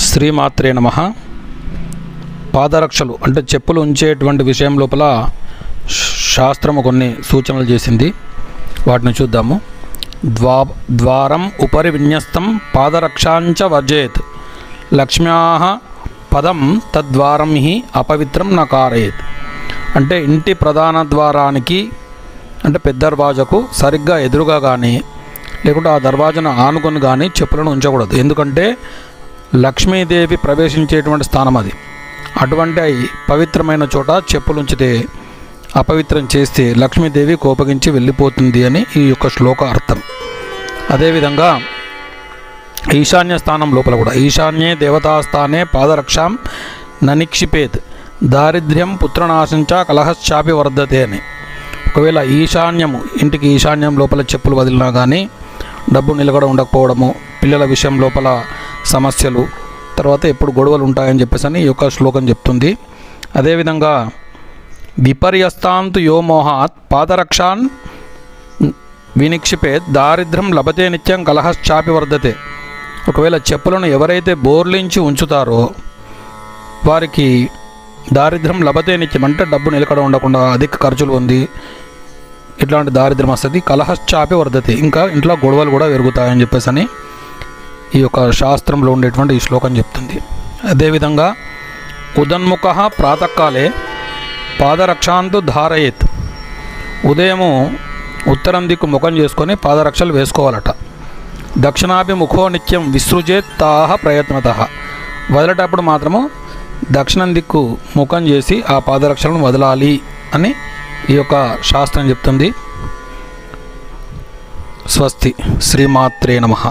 శ్రీమాత్రే నమః. పాదరక్షలు అంటే చెప్పులు ఉంచేటువంటి విషయం లోపల శాస్త్రము కొన్ని సూచనలు చేసింది. వాటిని చూద్దాము. ద్వారం ఉపరి విన్యస్తం పాదరక్షాంచ వర్జేత్ లక్ష్మ్యాః పదం తద్వారం హి అపవిత్రం న కారయేత్. అంటే ఇంటి ప్రధాన ద్వారానికి అంటే పెద్ద దర్వాజకు సరిగ్గా ఎదురుగా కానీ లేకుంటే ఆ దర్వాజను ఆనుకొని కానీ చెప్పులను ఉంచకూడదు. ఎందుకంటే లక్ష్మీదేవి ప్రవేశించేటువంటి స్థానం అది. అటువంటి పవిత్రమైన చోట చెప్పులు ఉంచితే అపవిత్రం చేస్తే లక్ష్మీదేవి కోపగించి వెళ్ళిపోతుంది అని ఈ యొక్క శ్లోక అర్థం. అదేవిధంగా ఈశాన్య స్థానం లోపల కూడా ఈశాన్యే దేవతాస్థానే పాదరక్షాం ననిక్షిపేత్ దారిద్ర్యం పుత్రనాశంచ కలహశ్చాపి వర్ధతే అని. ఒకవేళ ఈశాన్యము ఇంటికి ఈశాన్యం లోపల చెప్పులు వదిలినా కానీ డబ్బు నిలకడ ఉండకపోవడము, పిల్లల విషయం లోపల సమస్యలు, తర్వాత ఎప్పుడు గొడవలు ఉంటాయని చెప్పేసి అని ఈ యొక్క శ్లోకం చెప్తుంది. అదేవిధంగా విపర్యస్తాంతు యో మోహాత్ పాదరక్షాన్ వినిక్షిపేత్ దారిద్ర్యం లభతే నిత్యం కలహశ్చాపి వర్ధతే. ఒకవేళ చెప్పులను ఎవరైతే బోర్లించి ఉంచుతారో వారికి దారిద్ర్యం లభతే నిత్యం అంటే డబ్బు నిలకడ ఉండకుండా అధిక ఖర్చులు ఉంది, ఇట్లాంటి దారిద్ర్యం వస్తుంది. కలహశ్చాపి వర్ధతే, ఇంకా ఇంట్లో గొడవలు కూడా పెరుగుతాయని చెప్పేసి అని ఈ యొక్క శాస్త్రంలో ఉండేటువంటి ఈ శ్లోకం చెప్తుంది. అదేవిధంగా ఉదన్ముఖ ప్రాతకాలే పాదరక్షాంతు ధారయేత్. ఉదయము ఉత్తరం దిక్కు ముఖం చేసుకొని పాదరక్షలు వేసుకోవాలట. దక్షిణాభిముఖో నిత్యం విసృజేత్ తాహ ప్రయత్నతః. వదిలేటప్పుడు మాత్రము దక్షిణం దిక్కు ముఖం చేసి ఆ పాదరక్షలను వదలాలి అని ఈ యొక్క శాస్త్రం చెప్తుంది. స్వస్తి. శ్రీమాత్రే నమః.